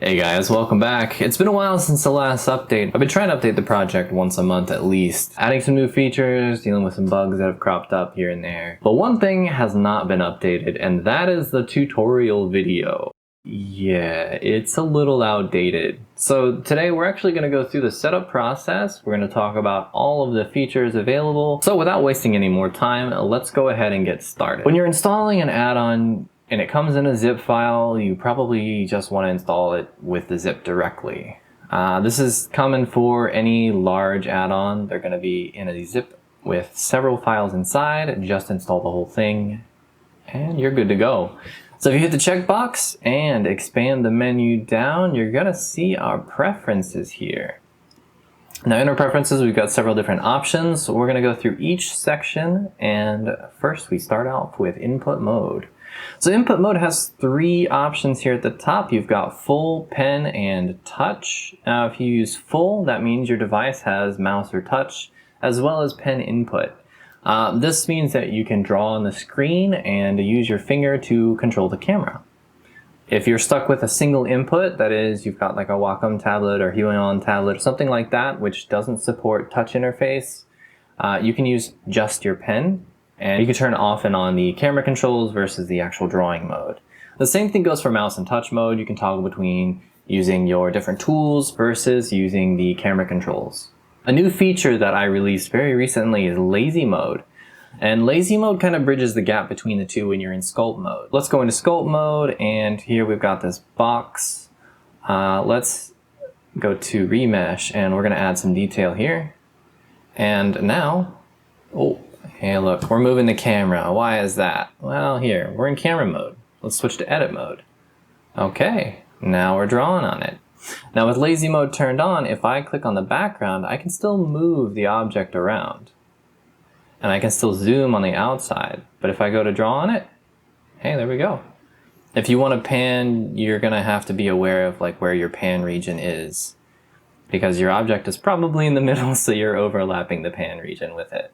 Hey guys, welcome back. It's been a while since the last update. I've been trying to update the project once a month at least, adding some new features, dealing with some bugs that have cropped up here and there. But one thing has not been updated, and that is the tutorial video. Yeah, it's a little outdated. So today we're actually going to go through the setup process. We're going to talk about all of the features available. So without wasting any more time, let's go ahead and get started. When you're installing an add-on, and it comes in a zip file, you probably just want to install it with the zip directly. This is common for any large add-on. They're going to be in a zip with several files inside. Just install the whole thing and you're good to go. So if you hit the checkbox and expand the menu down, you're going to see our preferences here. Now in our preferences, we've got several different options. So we're going to go through each section, and first we start off with input mode. So input mode has three options here at the top. You've got full, pen, and touch. Now if you use full, that means your device has mouse or touch as well as pen input. This means that you can draw on the screen and use your finger to control the camera. If you're stuck with a single input, that is, you've got like a Wacom tablet or Huion tablet or something like that, which doesn't support touch interface, you can use just your pen. And you can turn off and on the camera controls versus the actual drawing mode. The same thing goes for mouse and touch mode. You can toggle between using your different tools versus using the camera controls. A new feature that I released very recently is lazy mode. And lazy mode kind of bridges the gap between the two when you're in sculpt mode. Let's go into sculpt mode, and here we've got this box. Let's go to remesh, and we're going to add some detail here. And now, hey look, we're moving the camera. Why is that? Well, here, we're in camera mode. Let's switch to edit mode. Okay, now we're drawing on it. Now with lazy mode turned on, if I click on the background, I can still move the object around. And I can still zoom on the outside. But if I go to draw on it, hey, there we go. If you want to pan, you're gonna have to be aware of like where your pan region is, because your object is probably in the middle, so you're overlapping the pan region with it.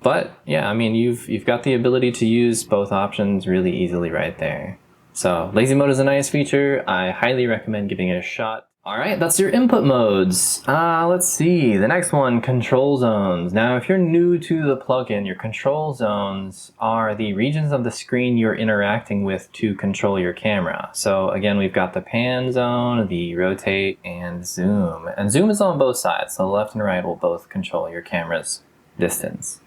But yeah, I mean, you've got the ability to use both options really easily right there. So lazy mode is a nice feature. I highly recommend giving it a shot. All right, that's your input modes. Let's see, the next one, control zones. Now, if you're new to the plugin, your control zones are the regions of the screen you're interacting with to control your camera. So again, we've got the pan zone, the rotate, and zoom. And zoom is on both sides, so the left and right will both control your camera's distance.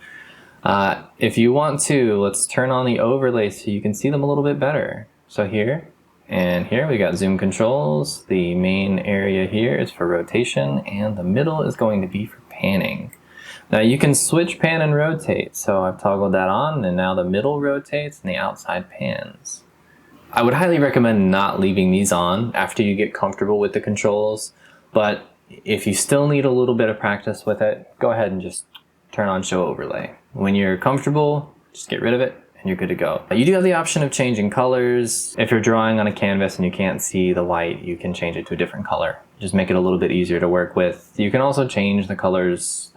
If you want to, let's turn on the overlay so you can see them a little bit better. So here and here we got zoom controls. The main area here is for rotation, and the middle is going to be for panning. Now you can switch pan and rotate, so I've toggled that on, and now the middle rotates and the outside pans. I would highly recommend not leaving these on after you get comfortable with the controls, but if you still need a little bit of practice with it, go ahead and just turn on show overlay. When you're comfortable, just get rid of it and you're good to go. You do have the option of changing colors. If you're drawing on a canvas and you can't see the light, you can change it to a different color. Just make it a little bit easier to work with. You can also change the colors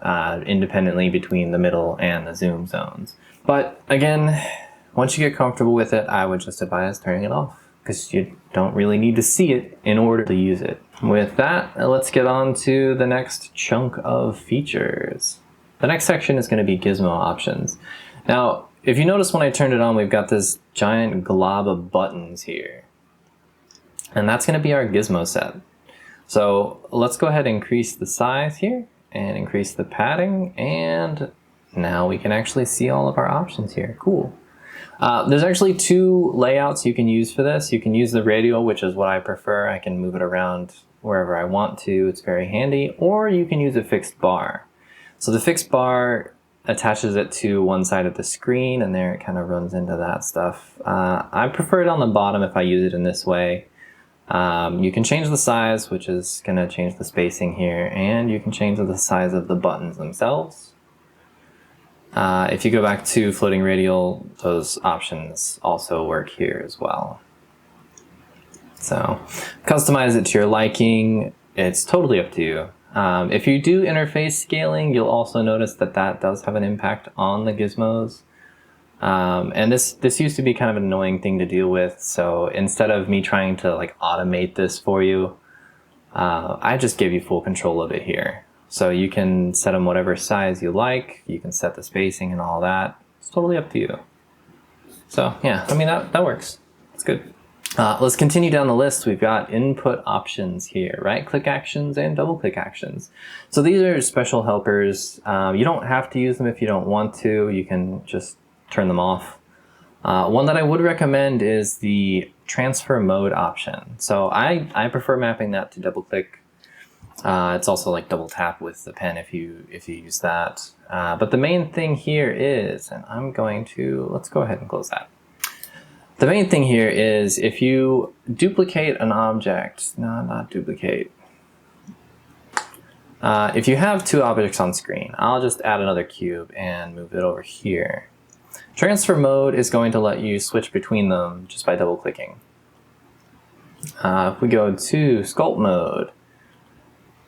independently between the middle and the zoom zones. But again, once you get comfortable with it, I would just advise turning it off, because you don't really need to see it in order to use it. With that, let's get on to the next chunk of features. The next section is going to be Gizmo options. Now, if you notice when I turned it on, we've got this giant glob of buttons here. And that's going to be our Gizmo set. So let's go ahead and increase the size here and increase the padding, and now we can actually see all of our options here. Cool. There's actually two layouts you can use for this. You can use the radial, which is what I prefer. I can move it around wherever I want to. It's very handy. Or you can use a fixed bar. So the fixed bar attaches it to one side of the screen, and there it kind of runs into that stuff. I prefer it on the bottom if I use it in this way. You can change the size, which is going to change the spacing here, and you can change the size of the buttons themselves. If you go back to floating radial, those options also work here as well. So customize it to your liking. It's totally up to you. If you do interface scaling, you'll also notice that that does have an impact on the gizmos. And this used to be kind of an annoying thing to deal with. So instead of me trying to like automate this for you, I just give you full control of it here. So you can set them whatever size you like. You can set the spacing and all that. It's totally up to you. So yeah, I mean, that works. It's good. Let's continue down the list. We've got input options here, right? Click actions and double click actions. So these are special helpers. You don't have to use them if you don't want to. You can just turn them off. One that I would recommend is the transfer mode option. So I prefer mapping that to double click. It's also like double tap with the pen if you use that. But the main thing here is, and let's go ahead and close that. The main thing here is if you duplicate an object, no, not duplicate. If you have two objects on screen, I'll just add another cube and move it over here. Transfer mode is going to let you switch between them just by double clicking. If we go to sculpt mode,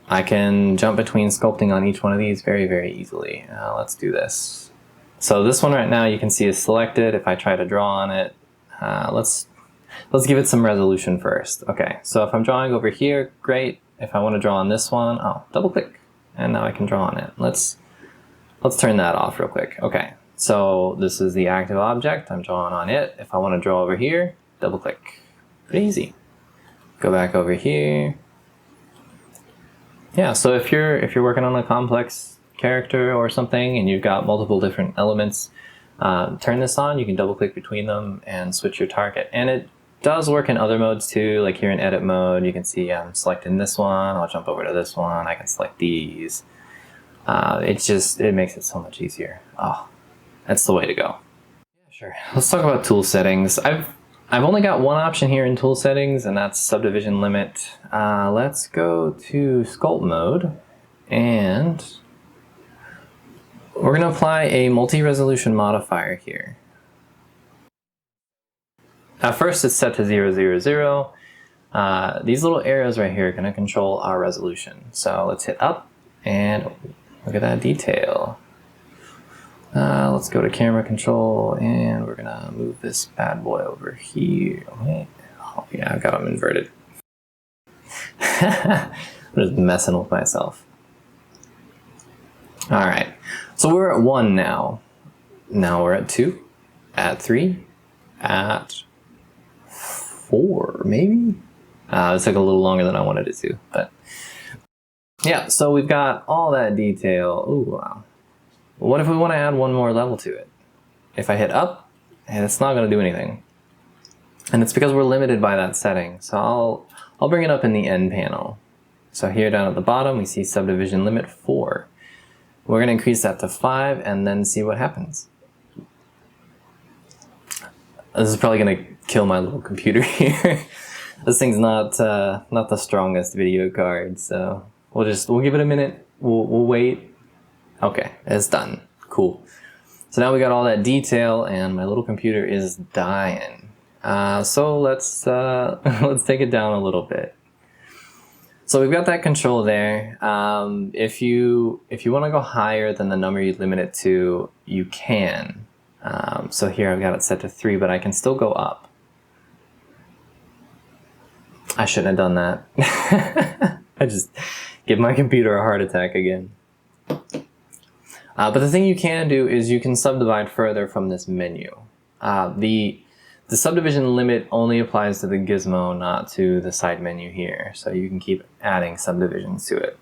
I can jump between sculpting on each one of these very, very easily. Let's do this. So this one right now you can see is selected. If I try to draw on it, let's give it some resolution first. Okay, so if I'm drawing over here, great. If I want to draw on this one, double click, and now I can draw on it. Let's turn that off real quick. Okay, so this is the active object. I'm drawing on it. If I want to draw over here, double click. Pretty easy. Go back over here. Yeah, so if you're working on a complex character or something and you've got multiple different elements, turn this on. You can double click between them and switch your target. And it does work in other modes too, like here in edit mode. You can see I'm selecting this one. I'll jump over to this one. I can select these. It makes it so much easier. Oh, that's the way to go. Yeah, sure. Let's talk about tool settings. I've only got one option here in tool settings, and that's subdivision limit. Let's go to sculpt mode, and we're going to apply a multi-resolution modifier here. At first it's set to 0, 0, 0. These little arrows right here are going to control our resolution. So let's hit up, and look at that detail. Let's go to camera control, and we're gonna move this bad boy over here. Oh yeah, I've got them inverted. I'm just messing with myself. All right, so we're at 1 now. Now we're at 2, at 3, at 4, maybe? It took a little longer than I wanted it to, but yeah, so we've got all that detail. Ooh, wow. What if we want to add one more level to it? If I hit up, and it's not going to do anything. And it's because we're limited by that setting. So I'll bring it up in the end panel. So here down at the bottom, we see subdivision limit 4. We're going to increase that to 5 and then see what happens. This is probably going to kill my little computer here. This thing's not the strongest video card, so we'll give it a minute. We'll wait. Okay, it's done. Cool. So now we got all that detail, and my little computer is dying. So let's take it down a little bit. So we've got that control there. If you want to go higher than the number you limit it to, you can. So here I've got it set to 3, but I can still go up. I shouldn't have done that. I just give my computer a heart attack again. But the thing you can do is you can subdivide further from this menu. The subdivision limit only applies to the gizmo, not to the side menu here. So you can keep adding subdivisions to it.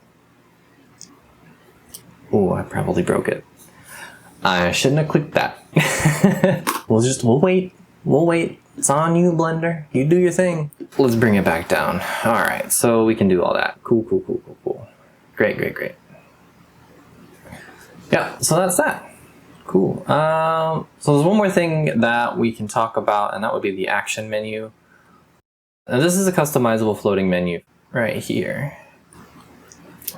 Oh, I probably broke it. I shouldn't have clicked that. We'll wait. We'll wait. It's on you, Blender. You do your thing. Let's bring it back down. All right, so we can do all that. Cool. Great. Yeah, so that's that. Cool. So there's one more thing that we can talk about, and that would be the action menu. Now, this is a customizable floating menu right here.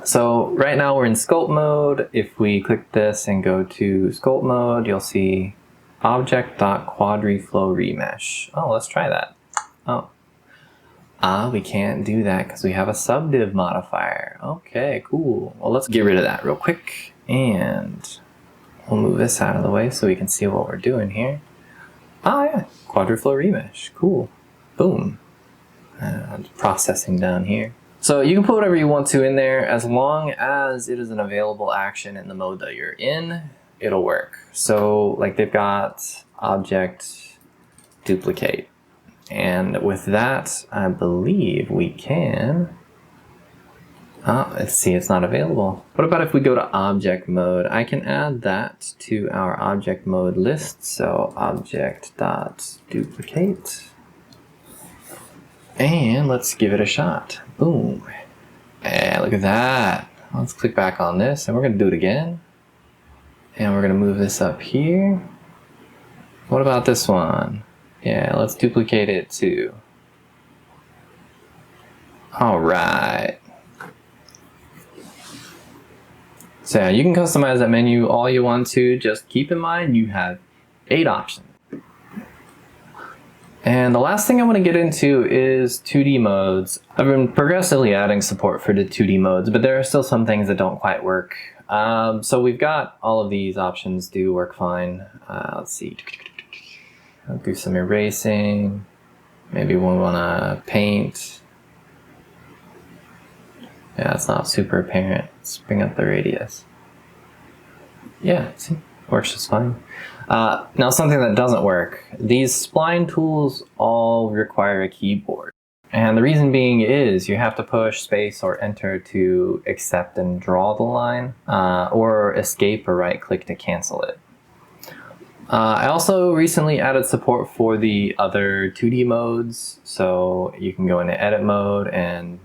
So right now we're in sculpt mode. If we click this and go to sculpt mode, you'll see object.quadriflow remesh. Oh, let's try that. Oh. We can't do that because we have a subdiv modifier. Okay, cool. Well, let's get rid of that real quick. And We'll move this out of the way so we can see what we're doing here. Oh yeah, quadriflow remesh, cool. Boom. Processing down here. So you can put whatever you want to in there as long as it is an available action in the mode that you're in, it'll work. So like they've got object duplicate. And with that, I believe we can, let's see, it's not available. What about if we go to object mode? I can add that to our object mode list. So object.duplicate. And let's give it a shot. Boom. And look at that. Let's click back on this and we're gonna do it again. And we're gonna move this up here. What about this one? Yeah, let's duplicate it too. All right. So yeah, you can customize that menu all you want to. Just keep in mind you have 8 options. And the last thing I want to get into is 2D modes. I've been progressively adding support for the 2D modes, but there are still some things that don't quite work. So we've got all of these options do work fine. Let's see. I'll do some erasing. Maybe we want to paint. Yeah, it's not super apparent. Let's bring up the radius. Yeah, see, works just fine. Now something that doesn't work. These spline tools all require a keyboard. And the reason being is you have to push space or enter to accept and draw the line, or escape or right click to cancel it. I also recently added support for the other 2D modes, so you can go into edit mode and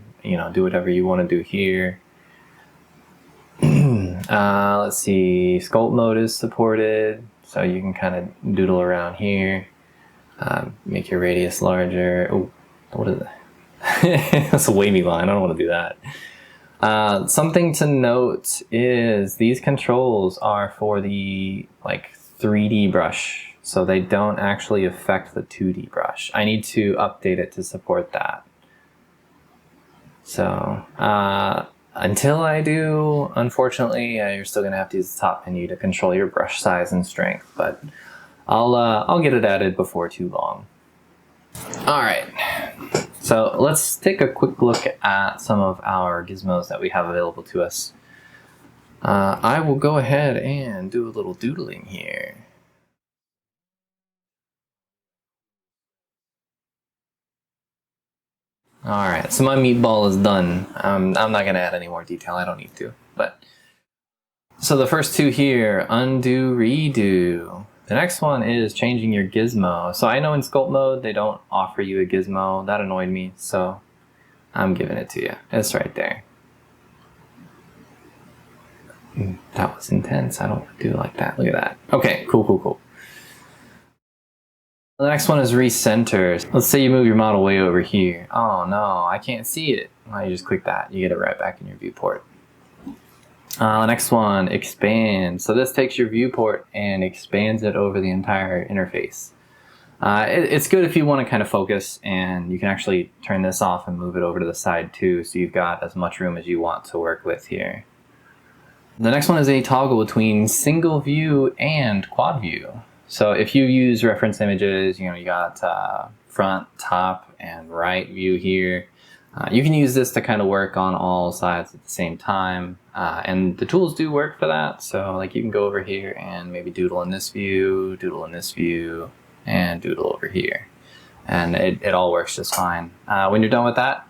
do whatever you want to do here. Let's see, sculpt mode is supported, so you can kind of doodle around here, make your radius larger. Oh, what is that? That's a wavy line. I don't want to do that. Something to note is these controls are for the 3D brush, so they don't actually affect the 2D brush. I need to update it to support that. So until I do, unfortunately, you're still gonna have to use the top menu to control your brush size and strength, but I'll get it added before too long. All right, so let's take a quick look at some of our gizmos that we have available to us. I will go ahead and do a little doodling here. Alright, so my meatball is done. I'm not going to add any more detail, I don't need to. But so the first 2 here, undo, redo. The next one is changing your gizmo. So I know in sculpt mode they don't offer you a gizmo. That annoyed me, so I'm giving it to you. It's right there. That was intense. I don't want to do it like that. Look at that. Okay, cool. The next one is recenter. Let's say you move your model way over here. Oh no, I can't see it. Well, you just click that. You get it right back in your viewport. The next one, expand. So this takes your viewport and expands it over the entire interface. It's good if you want to kind of focus, and you can actually turn this off and move it over to the side too, so you've got as much room as you want to work with here. The next one is a toggle between single view and quad view. So if you use reference images, you got front, top, and right view here. You can use this to kind of work on all sides at the same time. And the tools do work for that. So you can go over here and maybe doodle in this view, doodle in this view, and doodle over here. And it all works just fine. When you're done with that,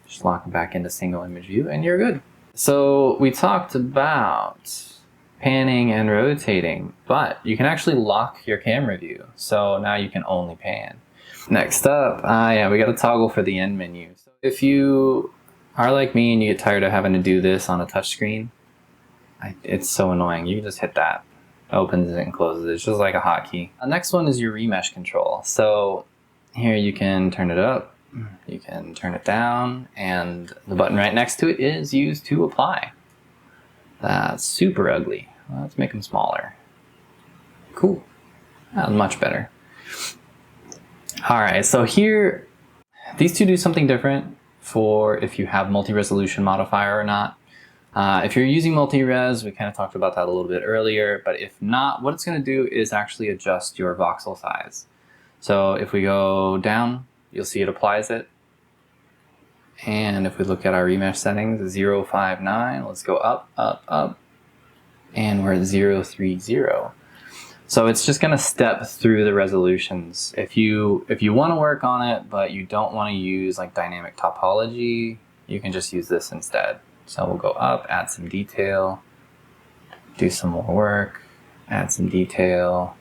just lock it back into single image view and you're good. So we talked about panning and rotating, but you can actually lock your camera view. So now you can only pan. Next up, yeah, we got a toggle for the end menu. So if you are like me and you get tired of having to do this on a touchscreen, it's so annoying. You can just hit that. It opens it and closes it. It's just like a hotkey. The next one is your remesh control. So here you can turn it up, you can turn it down, and the button right next to it is used to apply. That's super ugly. Let's make them smaller. Cool. That was much better. Alright, so here, these two do something different for if you have multi-resolution modifier or not. If you're using multi-res, we kind of talked about that a little bit earlier, but if not, what it's going to do is actually adjust your voxel size. So if we go down, you'll see it applies it. And if we look at our remesh settings, 059, let's go up, up, up, and we're at 030. So it's just going to step through the resolutions. If you want to work on it, but you don't want to use like dynamic topology, you can just use this instead. So we'll go up, add some detail, do some more work, add some detail.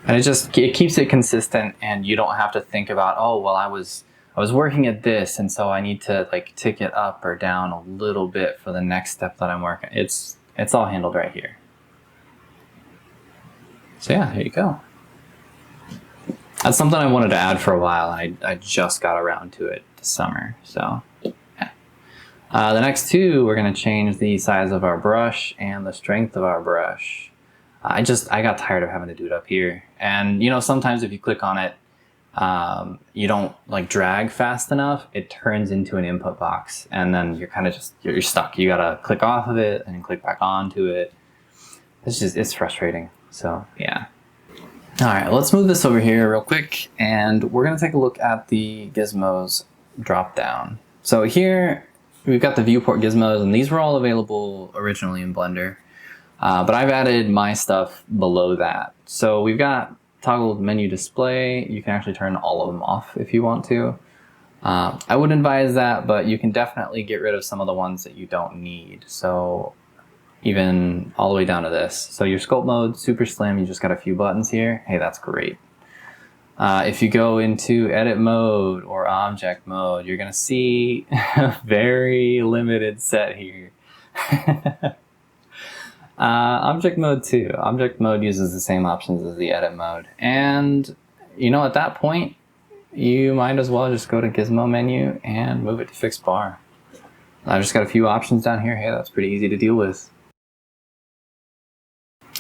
And it keeps it consistent, and you don't have to think about, oh, well, I was working at this, and so I need to like tick it up or down a little bit for the next step that I'm working. It's all handled right here. So yeah, here you go. That's something I wanted to add for a while, and I just got around to it this summer. So yeah. The next two, we're going to change the size of our brush and the strength of our brush. I got tired of having to do it up here. And you know, sometimes if you click on it, you don't like drag fast enough, it turns into an input box, and then you're kind of you're stuck. You gotta click off of it and click back onto it. It's frustrating. So yeah. All right, let's move this over here real quick, and we're gonna take a look at the Gizmos drop down. So here we've got the viewport Gizmos, and these were all available originally in Blender. But I've added my stuff below that. So we've got toggled menu display. You can actually turn all of them off if you want to. I wouldn't advise that, but you can definitely get rid of some of the ones that you don't need. So even all the way down to this. So your sculpt mode, super slim, you just got a few buttons here. Hey, that's great. If you go into edit mode or object mode, you're gonna see a very limited set here. Object mode too. Object mode uses the same options as the edit mode. And you know, at that point, you might as well just go to Gizmo menu and move it to fixed bar. I've just got a few options down here. Hey, that's pretty easy to deal with.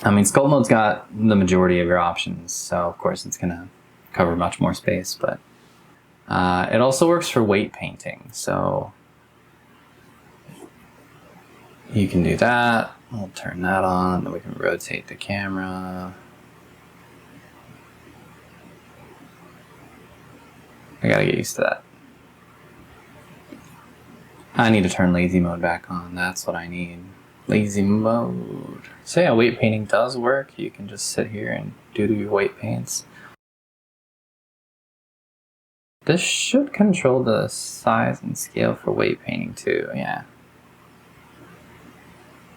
I mean, sculpt mode's got the majority of your options, so of course it's gonna cover much more space, but it also works for weight painting. So you can do that. We'll turn that on, then we can rotate the camera. I gotta get used to that. I need to turn lazy mode back on. That's what I need. Lazy mode. So yeah, weight painting does work. You can just sit here and do your weight paints. This should control the size and scale for weight painting too, yeah.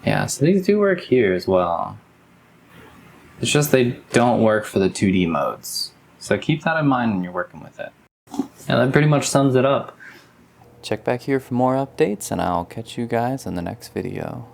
Yeah, so these do work here as well. It's just they don't work for the 2D modes. So keep that in mind when you're working with it. And that pretty much sums it up. Check back here for more updates, and I'll catch you guys in the next video.